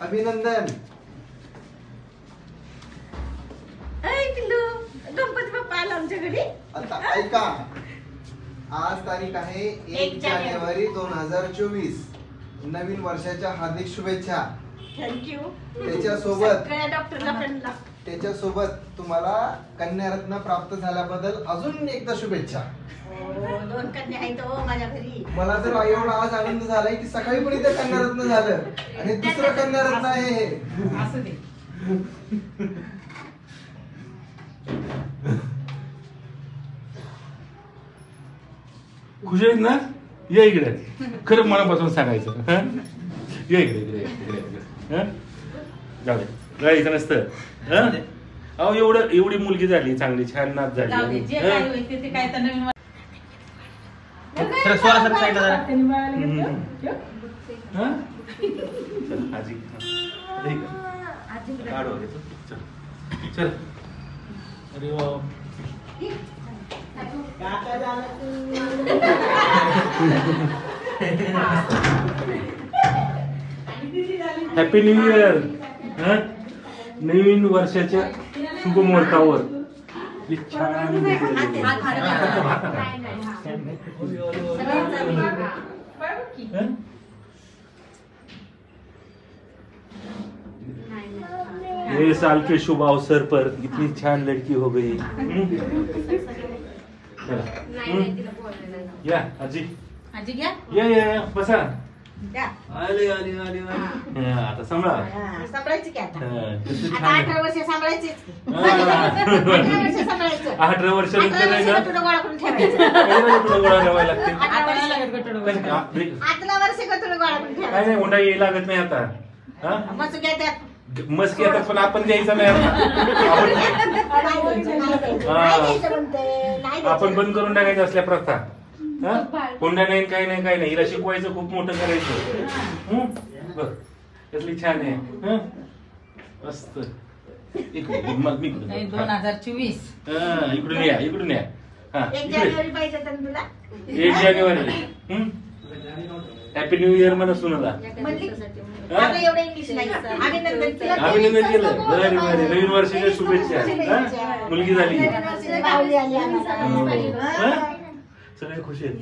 अभिनंदन. गणपती बाप्पा आला आमच्या घरी. आता ऐका, आज तारीख आहे 1 जानेवारी 2024. नवीन वर्षाच्या हार्दिक शुभेच्छा. थँक्यू. त्याच्यासोबत तुम्हाला कन्यारत्न प्राप्त झाल्याबद्दल अजून एकदा शुभेच्छा. 2 कन्या आहेत हो माझ्या घरी. मला तर एवढा आज आनंद झालाय की सकाळी पण इथे कन्यारत्न झालं आणि दुसरं कन्यारत्न आहे हे. असू दे. खुश आहेत ना? या इकडे. खरं मनापासून सांगायचं. या इकडे इकडे इकडे. जाऊ दे, जायचं नसतं. अहो एवढी मुलगी झाली, चांगली छान नाच झाली. आजी चल. अरे वा. Happy new year. नवीन वर्षाच्या शुभ मुहूर्तावर छान ये साल के शुभ अवसर पर इतनी छान लड़की हो गई. या आजी आजी घ्या. या बसा. आले आता सांभाळा. सांभाळायची की आता. 18 वर्ष सांभाळायची. 18 वर्षानंतर गोळा करून ठेवायचं. गोळा ठेवायला लागते. 18 वर्ष गोळा करून ठेवायचं. काय नाही, हुंडा यायला लागत नाही आता. मस्त घेतात. मस्क येतात पण आपण द्यायचं नाही आता. आपण बंद करून टाकायचं असल्या प्रथा. हुंडा नाही काय नाही काय नाही. हिला शिकवायचं, खूप मोठं करायचं. बघ कसली छान आहे. मस्त. मग मी 2024. इकडून या इकडून या. 1 जानेवारी पाहिजे तर तुला. 1 जानेवारी. हॅपी न्यू इयर म्हणा सुनाला. एवढं इंग्लिश नाही. अभिनंदन केलं. बरं बरं. नवीन वर्षाच्या शुभेच्छा. मुलगी झाली. सगळे खुश आहेत.